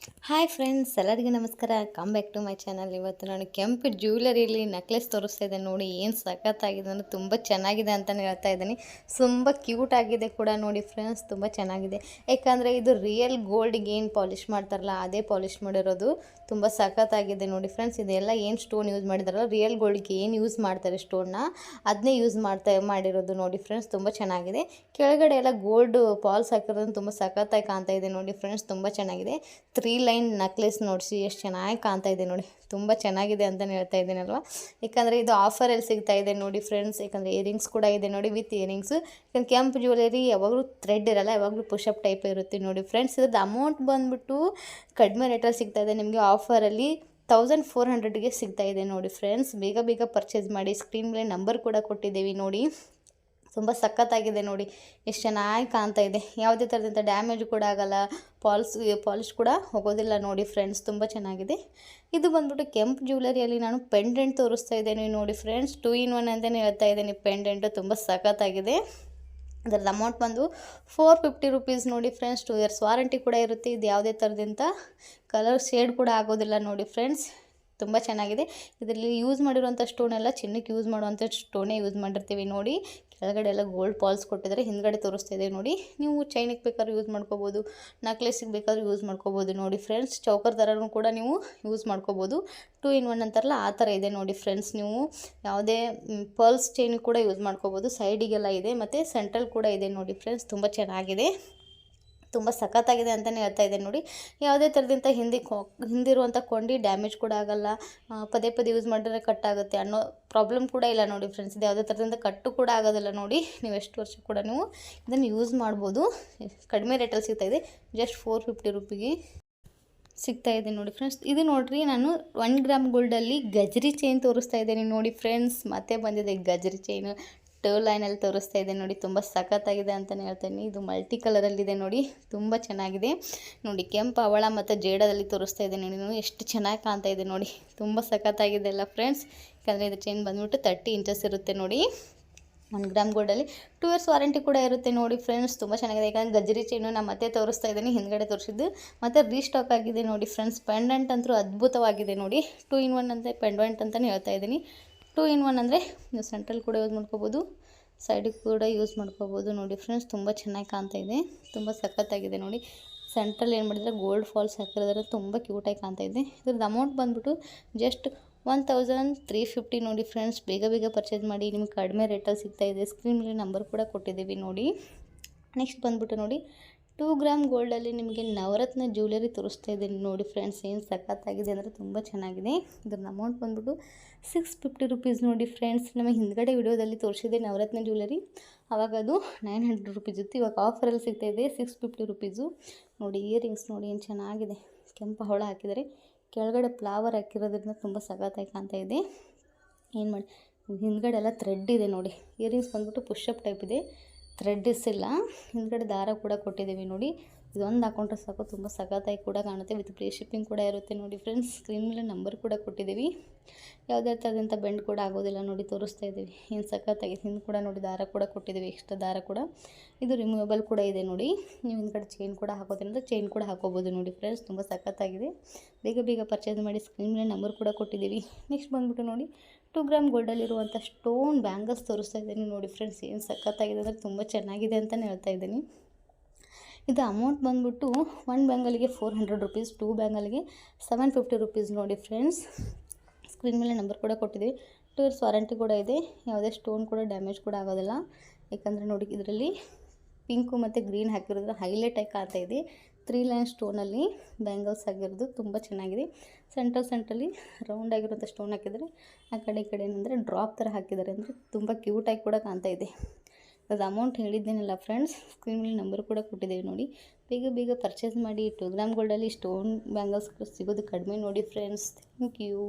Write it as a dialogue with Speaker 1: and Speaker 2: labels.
Speaker 1: Hi friends, ಎಲ್ಲರಿಗೂ ನಮಸ್ಕಾರ. Come back to my channel. ಇವತ್ತು ನಾನು ಕೆಂಪು ಜ್ಯುವೆಲರಿಲಿ ನೆಕ್ಲೆಸ್ ತೋರಿಸ್ತಾ ಇದ್ದೇನೆ. ನೋಡಿ ಏನು ಸಖತ್ತಾಗಿದೆ ಅಂದರೆ ತುಂಬ ಚೆನ್ನಾಗಿದೆ ಅಂತಲೇ ಹೇಳ್ತಾ ಇದ್ದೀನಿ. ತುಂಬ ಕ್ಯೂಟ್ ಆಗಿದೆ ಕೂಡ ನೋಡಿ ಫ್ರೆಂಡ್ಸ್, ತುಂಬ ಚೆನ್ನಾಗಿದೆ. ಯಾಕಂದರೆ ಇದು ರಿಯಲ್ ಗೋಲ್ಡಿಗೆ ಏನು ಪಾಲಿಷ್ ಮಾಡ್ತಾರಲ್ಲ ಅದೇ ಪಾಲಿಷ್ ಮಾಡಿರೋದು. ತುಂಬ ಸಖತ್ತಾಗಿದೆ ನೋಡಿ ಫ್ರೆಂಡ್ಸ್. ಇದೆಲ್ಲ ಏನು ಸ್ಟೋನ್ ಯೂಸ್ ಮಾಡಿದಾರಲ್ಲ, ರಿಯಲ್ ಗೋಲ್ಡ್ಗೆ ಏನು ಯೂಸ್ ಮಾಡ್ತಾರೆ ಸ್ಟೋನ್ನ, ಅದನ್ನೇ ಯೂಸ್ ಮಾಡಿರೋದು ನೋಡಿ ಫ್ರೆಂಡ್ಸ್. ತುಂಬ ಚೆನ್ನಾಗಿದೆ. ಕೆಳಗಡೆ ಎಲ್ಲ ಗೋಲ್ಡ್ ಪಾಲ್ಸ್ ಹಾಕಿರೋದು ತುಂಬ ಸಖತ್ತಾಗಿ ಕಾಣ್ತಾ ಇದೆ ನೋಡಿ ಫ್ರೆಂಡ್ಸ್. ತುಂಬ ಚೆನ್ನಾಗಿದೆ. 3 ಲೈನ್ ನೆಕ್ಲೆಸ್ ನೋಡಿಸಿ ಎಷ್ಟು ಚೆನ್ನಾಗಿ ಕಾಣ್ತಾ ಇದೆ ನೋಡಿ. ತುಂಬ ಚೆನ್ನಾಗಿದೆ ಅಂತಲೇ ಹೇಳ್ತಾ ಇದ್ದೀನಲ್ವ. ಯಾಕಂದರೆ ಇದು ಆಫರಲ್ಲಿ ಸಿಗ್ತಾ ಇದೆ ನೋಡಿ ಫ್ರೆಂಡ್ಸ್. ಯಾಕಂದರೆ ಇಯರಿಂಗ್ಸ್ ಕೂಡ ಇದೆ ನೋಡಿ, ವಿತ್ ಇಯರಿಂಗ್ಸು. ಯಾಕಂದ್ರೆ ಕೆಂಪು ಜ್ಯುವೆಲರಿ ಯಾವಾಗಲೂ ಥ್ರೆಡ್ ಇರಲ್ಲ, ಯಾವಾಗಲೂ ಪುಷಪ್ ಟೈಪ್ ಇರುತ್ತೆ ನೋಡಿ ಫ್ರೆಂಡ್ಸ್. ಇದ್ರದ್ದು ಅಮೌಂಟ್ ಬಂದುಬಿಟ್ಟು ಕಡಿಮೆ ರೇಟಲ್ಲಿ ಸಿಗ್ತಾ ಇದೆ ನಿಮಗೆ. ಆಫರಲ್ಲಿ 1400ಗೆ ಸಿಗ್ತಾ ಇದೆ ನೋಡಿ ಫ್ರೆಂಡ್ಸ್. ಬೇಗ ಬೇಗ ಪರ್ಚೇಸ್ ಮಾಡಿ. ಸ್ಕ್ರೀನ್ ಮೇಲೆ ನಂಬರ್ ಕೂಡ ಕೊಟ್ಟಿದ್ದೀವಿ ನೋಡಿ. ತುಂಬ ಸಖತ್ತಾಗಿದೆ ನೋಡಿ, ಎಷ್ಟು ಚೆನ್ನಾಗಿ ಕಾಣ್ತಾ ಇದೆ. ಯಾವುದೇ ಥರದಂಥ ಡ್ಯಾಮೇಜ್ ಕೂಡ ಆಗೋಲ್ಲ, ಪಾಲಿಶ್ ಕೂಡ ಹೋಗೋದಿಲ್ಲ ನೋಡಿ ಫ್ರೆಂಡ್ಸ್. ತುಂಬ ಚೆನ್ನಾಗಿದೆ. ಇದು ಬಂದ್ಬಿಟ್ಟು ಕೆಂಪು ಜ್ಯುವೆಲರಿಯಲ್ಲಿ ನಾನು ಪೆಂಡೆಂಟ್ ತೋರಿಸ್ತಾ ಇದ್ದೇನೆ ನೋಡಿ ಫ್ರೆಂಡ್ಸ್. 2 in 1 ಅಂತಲೇ ಹೇಳ್ತಾ ಇದ್ದೀನಿ. ಪೆಂಡೆಂಟು ತುಂಬ ಸಖತ್ತಾಗಿದೆ. ಅದರದ್ದು ಅಮೌಂಟ್ ಬಂದು 450 ರುಪೀಸ್ ನೋಡಿ ಫ್ರೆಂಡ್ಸ್. 2 years ವಾರಂಟಿ ಕೂಡ ಇರುತ್ತೆ. ಇದು ಯಾವುದೇ ಥರದಂಥ ಕಲರ್ ಶೇಡ್ ಕೂಡ ಆಗೋದಿಲ್ಲ ನೋಡಿ ಫ್ರೆಂಡ್ಸ್. ತುಂಬ ಚೆನ್ನಾಗಿದೆ. ಇದರಲ್ಲಿ ಯೂಸ್ ಮಾಡಿರುವಂಥ ಸ್ಟೋನ್ ಎಲ್ಲ ಚಿನ್ನಕ್ಕೆ ಯೂಸ್ ಮಾಡುವಂಥ ಸ್ಟೋನೇ ಯೂಸ್ ಮಾಡಿರ್ತೀವಿ ನೋಡಿ. ಕೆಳಗಡೆ ಎಲ್ಲ ಗೋಲ್ಡ್ ಪಾಲ್ಸ್ ಕೊಟ್ಟಿದ್ದಾರೆ, ಹಿಂದ್ಗಡೆ ತೋರಿಸ್ತಾ ಇದೆ ನೋಡಿ. ನೀವು ಚೈನಿಗೆ ಬೇಕಾದ್ರೂ ಯೂಸ್ ಮಾಡ್ಕೋಬೋದು, ನೆಕ್ಲೆಸಿಗೆ ಬೇಕಾದ್ರೂ ಯೂಸ್ ಮಾಡ್ಕೋಬೋದು ನೋಡಿ ಫ್ರೆಂಡ್ಸ್. ಚೌಕರ್ ಥರನೂ ಕೂಡ ನೀವು ಯೂಸ್ ಮಾಡ್ಕೋಬೋದು. 2 in 1 ಅಂತಾರಲ್ಲ ಆ ಥರ ಇದೆ ನೋಡಿ ಫ್ರೆಂಡ್ಸ್. ನೀವು ಯಾವುದೇ ಪರ್ಲ್ಸ್ ಚೈನ್ ಕೂಡ ಯೂಸ್ ಮಾಡ್ಕೋಬೋದು. ಸೈಡಿಗೆಲ್ಲ ಇದೆ ಮತ್ತು ಸೆಂಟ್ರಲ್ ಕೂಡ ಇದೆ ನೋಡಿ ಫ್ರೆಂಡ್ಸ್. ತುಂಬ ಚೆನ್ನಾಗಿದೆ, ತುಂಬ ಸಖತ್ತಾಗಿದೆ ಅಂತಲೇ ಹೇಳ್ತಾ ಇದ್ದೇನೆ ನೋಡಿ. ಯಾವುದೇ ಥರದಿಂದ ಹಿಂದಿರುವಂಥ ಕೊಂಡಿ ಡ್ಯಾಮೇಜ್ ಕೂಡ ಆಗೋಲ್ಲ, ಪದೇ ಪದೇ ಯೂಸ್ ಮಾಡಿದ್ರೆ ಕಟ್ಟಾಗುತ್ತೆ ಅನ್ನೋ ಪ್ರಾಬ್ಲಮ್ ಕೂಡ ಇಲ್ಲ ನೋಡಿ ಫ್ರೆಂಡ್ಸ್. ಇದು ಯಾವುದೇ ಥರದಿಂದ ಕಟ್ಟು ಕೂಡ ಆಗೋದಿಲ್ಲ ನೋಡಿ. ನೀವು ಎಷ್ಟು ವರ್ಷ ಕೂಡ ನೀವು ಇದನ್ನು ಯೂಸ್ ಮಾಡ್ಬೋದು. ಕಡಿಮೆ ರೇಟಲ್ಲಿ ಸಿಗ್ತಾಯಿದೆ, ಜಸ್ಟ್ 450 ರುಪಿಗೆ ಸಿಗ್ತಾಯಿದೆ ನೋಡಿ ಫ್ರೆಂಡ್ಸ್. ಇದು ನೋಡಿರಿ, ನಾನು 1 ಗ್ರಾಮ್ ಗೋಲ್ಡಲ್ಲಿ ಗಜರಿ ಚೈನ್ ತೋರಿಸ್ತಾ ಇದ್ದೇನೆ ನೋಡಿ ಫ್ರೆಂಡ್ಸ್. ಮತ್ತೆ ಬಂದಿದೆ ಗಜರಿ ಚೈನ್. 2 ಲೈನಲ್ಲಿ ತೋರಿಸ್ತಾ ಇದೆ ನೋಡಿ. ತುಂಬ ಸಖತ್ತಾಗಿದೆ ಅಂತಲೇ ಹೇಳ್ತೇನೆ. ಇದು ಮಲ್ಟಿ ಕಲರಲ್ಲಿದೆ ನೋಡಿ, ತುಂಬ ಚೆನ್ನಾಗಿದೆ ನೋಡಿ. ಕೆಂಪು ಹವಳ ಮತ್ತು ಜೇಡದಲ್ಲಿ ತೋರಿಸ್ತಾ ಇದೆ ನೋಡಿ. ಎಷ್ಟು ಚೆನ್ನಾಗಿ ಕಾಣ್ತಾ ಇದೆ ನೋಡಿ. ತುಂಬ ಸಖತ್ತಾಗಿದೆ ಅಲ್ಲ ಫ್ರೆಂಡ್ಸ್. ಯಾಕಂದರೆ ಇದು ಚೈನ್ ಬಂದ್ಬಿಟ್ಟು 30 ಇಂಚಸ್ ಇರುತ್ತೆ ನೋಡಿ. 1 ಗ್ರಾಮ್ ಗೋಲ್ಡಲ್ಲಿ 2 years ವಾರಂಟಿ ಕೂಡ ಇರುತ್ತೆ ನೋಡಿ ಫ್ರೆಂಡ್ಸ್. ತುಂಬ ಚೆನ್ನಾಗಿದೆ. ಯಾಕಂದರೆ ಗಜರಿ ಚೈನು ನಾನು ಮತ್ತೆ ತೋರಿಸ್ತಾ ಇದ್ದೀನಿ, ಹಿಂದ್ಗಡೆ ತೋರಿಸಿದ್ದು ಮತ್ತು ರೀಸ್ಟಾಕ್ ಆಗಿದೆ ನೋಡಿ ಫ್ರೆಂಡ್ಸ್. ಪೆಂಡೆಂಟ್ ಅಂತೂ ಅದ್ಭುತವಾಗಿದೆ ನೋಡಿ. 2 in 1 ಅಂತ ಪೆಂಡೆಂಟ್ ಅಂತಲೇ ಹೇಳ್ತಾ ಇದ್ದೀನಿ. 2 in 1 ಅಂದರೆ ನೀವು ಸೆಂಟ್ರಲ್ ಕೂಡ ಯೂಸ್ ಮಾಡ್ಕೋಬೋದು, ಸೈಡಿಗೆ ಕೂಡ ಯೂಸ್ ಮಾಡ್ಕೋಬೋದು ನೋಡಿ ಫ್ರೆಂಡ್ಸ್. ತುಂಬ ಚೆನ್ನಾಗಿ ಕಾಣ್ತಾ ಇದೆ, ತುಂಬ ಸಖತ್ತಾಗಿದೆ ನೋಡಿ. ಸೆಂಟ್ರಲ್ ಏನು ಮಾಡಿದರೆ ಗೋಲ್ಡ್ ಫಾಲ್ಸ್ ಹಾಕಿರೋದ್ರೆ ತುಂಬ ಕ್ಯೂಟಾಗಿ ಕಾಣ್ತಾ ಇದೆ. ಇದ್ರದ್ದು ಅಮೌಂಟ್ ಬಂದುಬಿಟ್ಟು ಜಸ್ಟ್ 1350 ನೋಡಿ ಫ್ರೆಂಡ್ಸ್. ಬೇಗ ಬೇಗ ಪರ್ಚೇಸ್ ಮಾಡಿ, ನಿಮಗೆ ಕಡಿಮೆ ರೇಟಲ್ಲಿ ಸಿಗ್ತಾಯಿದೆ. ಸ್ಕ್ರೀನ್ ಮೇಲೆ ನಂಬರ್ ಕೂಡ ಕೊಟ್ಟಿದ್ದೀವಿ ನೋಡಿ. ನೆಕ್ಸ್ಟ್ ಬಂದುಬಿಟ್ಟು ನೋಡಿ, 2 ಗ್ರಾಮ್ ಗೋಲ್ಡಲ್ಲಿ ನಿಮಗೆ ನವರತ್ನ ಜ್ಯುವೆಲರಿ ತೋರಿಸ್ತಾ ಇದ್ದೀನಿ ನೋಡಿ ಫ್ರೆಂಡ್ಸ್. ಏನು ಸಖತ್ತಾಗಿದೆ ಅಂದರೆ ತುಂಬ ಚೆನ್ನಾಗಿದೆ. ಇದ್ರದ್ದು ಅಮೌಂಟ್ ಬಂದುಬಿಟ್ಟು 650 ರುಪೀಸ್ ನೋಡಿ ಫ್ರೆಂಡ್ಸ್. ನಮಗೆ ಹಿಂದ್ಗಡೆ ವಿಡಿಯೋದಲ್ಲಿ ತೋರಿಸಿದೆ ನವರತ್ನ ಜ್ಯುವೆಲರಿ, ಆವಾಗ ಅದು 900 ರುಪೀಸ್ ಇತ್ತು. ಇವಾಗ ಆಫರಲ್ಲಿ ಸಿಗ್ತಾಯಿದೆ 650 ರುಪೀಸು ನೋಡಿ. ಇಯರಿಂಗ್ಸ್ ನೋಡಿ ಏನು ಚೆನ್ನಾಗಿದೆ, ಕೆಂಪು ಹವಳ ಹಾಕಿದ್ದಾರೆ, ಕೆಳಗಡೆ ಫ್ಲವರ್ ಹಾಕಿರೋದ್ರಿಂದ ತುಂಬ ಸಖತ್ತಾಗಿ ಕಾಣ್ತಾ ಇದೆ. ಏನು ಮಾಡಿ, ಹಿಂದ್ಗಡೆ ಎಲ್ಲ ಥ್ರೆಡ್ ಇದೆ ನೋಡಿ. ಇಯರಿಂಗ್ಸ್ ಬಂದುಬಿಟ್ಟು ಪುಷಪ್ ಟೈಪ್ ಇದೆ, ಥ್ರೆಡ್ಡಿಸ್ ಇಲ್ಲ. ಹಿಂದ್ಗಡೆ ದಾರ ಕೂಡ ಕೊಟ್ಟಿದ್ದೀವಿ ನೋಡಿ. ಇದೊಂದು ಹಾಕೊಂಡ್ರೆ ಸಾಕು, ತುಂಬ ಸಖತ್ತಾಗಿ ಕೂಡ ಕಾಣುತ್ತೆ. ವಿತ್ ಫ್ರೀ ಶಿಪ್ಪಿಂಗ್ ಕೂಡ ಇರುತ್ತೆ ನೋಡಿ ಫ್ರೆಂಡ್ಸ್. ಸ್ಕ್ರೀನ್ ಮೇಲೆ ನಂಬರ್ ಕೂಡ ಕೊಟ್ಟಿದ್ದೀವಿ. ಯಾವುದೇ ಥರದಂಥ ಬೆಂಡ್ ಕೂಡ ಆಗೋದಿಲ್ಲ ನೋಡಿ, ತೋರಿಸ್ತಾ ಇದ್ದೀವಿ. ಏನು ಸಖತ್ತಾಗಿ ಹಿಂದೆ ಕೂಡ ನೋಡಿ ದಾರ ಕೂಡ ಕೊಟ್ಟಿದ್ದೀವಿ, ಎಕ್ಸ್ಟ್ರಾ ದಾರ ಕೂಡ. ಇದು ರಿಮೂವಬಲ್ ಕೂಡ ಇದೆ ನೋಡಿ. ನೀವು ಹಿಂದ್ಗಡೆ ಚೈನ್ ಕೂಡ ಹಾಕೋದ್ರಿಂದ ಚೈನ್ ಕೂಡ ಹಾಕೋಬೋದು ನೋಡಿ ಫ್ರೆಂಡ್ಸ್. ತುಂಬ ಸಖತ್ತಾಗಿದೆ. ಬೇಗ ಬೇಗ ಪರ್ಚೇಸ್ ಮಾಡಿ. ಸ್ಕ್ರೀನ್ ಮೇಲೆ ನಂಬರ್ ಕೂಡ ಕೊಟ್ಟಿದ್ದೀವಿ. ನೆಕ್ಸ್ಟ್ ಬಂದುಬಿಟ್ಟು ನೋಡಿ, 2 ಗ್ರಾಮ್ ಗೋಲ್ಡಲ್ಲಿರುವಂಥ ಸ್ಟೋನ್ ಬ್ಯಾಂಗಲ್ಸ್ ತೋರಿಸ್ತಾ ಇದ್ದೀನಿ ನೋಡಿ ಫ್ರೆಂಡ್ಸ್. ಏನು ಸಖತ್ತಾಗಿದೆ ಅಂದರೆ ತುಂಬ ಚೆನ್ನಾಗಿದೆ ಅಂತಲೇ ಹೇಳ್ತಾ ಇದ್ದೀನಿ. ಇದು ಅಮೌಂಟ್ ಬಂದುಬಿಟ್ಟು 1 ಬ್ಯಾಂಗಲ್ಗೆ 400 ರುಪೀಸ್, 2 ಬ್ಯಾಂಗಲ್ಗೆ 750 ರುಪೀಸ್ ನೋಡಿ ಫ್ರೆಂಡ್ಸ್. ಸ್ಕ್ರೀನ್ ಮೇಲೆ ನಂಬರ್ ಕೂಡ ಕೊಟ್ಟಿದ್ದೀವಿ. 2 years ವಾರಂಟಿ ಕೂಡ ಇದೆ. ಯಾವುದೇ ಸ್ಟೋನ್ ಕೂಡ ಡ್ಯಾಮೇಜ್ ಕೂಡ ಆಗೋದಿಲ್ಲ. ಯಾಕಂದರೆ ನೋಡಿ, ಇದರಲ್ಲಿ ಪಿಂಕು ಮತ್ತು ಗ್ರೀನ್ ಹಾಕಿರೋದ್ರೆ ಹೈಲೈಟಾಗಿ ಕಾಣ್ತಾ ಇದೆ. 3 ಲೈನ್ ಸ್ಟೋನಲ್ಲಿ ಬ್ಯಾಂಗಲ್ಸ್ ಆಗಿರೋದು ತುಂಬ ಚೆನ್ನಾಗಿದೆ. ಸೆಂಟ್ರಲ್ಲಿ ರೌಂಡ್ ಆಗಿರೋಂಥ ಸ್ಟೋನ್ ಹಾಕಿದರೆ, ಆ ಕಡೆ ಈ ಕಡೆ ಏನಂದರೆ ಡ್ರಾಪ್ ಥರ ಹಾಕಿದ್ದಾರೆ, ಅಂದರೆ ತುಂಬ ಕ್ಯೂಟಾಗಿ ಕೂಡ ಕಾಣ್ತಾ ಇದೆ. ಅದು ಅಮೌಂಟ್ ಹೇಳಿದ್ದೇನಲ್ಲ ಫ್ರೆಂಡ್ಸ್. ಸ್ಕ್ರೀನ್ ಮೇಲೆ ನಂಬರ್ ಕೂಡ ಕೊಟ್ಟಿದ್ದೀವಿ ನೋಡಿ. ಬೇಗ ಬೇಗ ಪರ್ಚೇಸ್ ಮಾಡಿ. 2 ಗ್ರಾಮ್ ಗೋಲ್ಡಲ್ಲಿ ಸ್ಟೋನ್ ಬ್ಯಾಂಗಲ್ಸ್ ಸಿಗೋದು ಕಡಿಮೆ ನೋಡಿ ಫ್ರೆಂಡ್ಸ್. Thank you.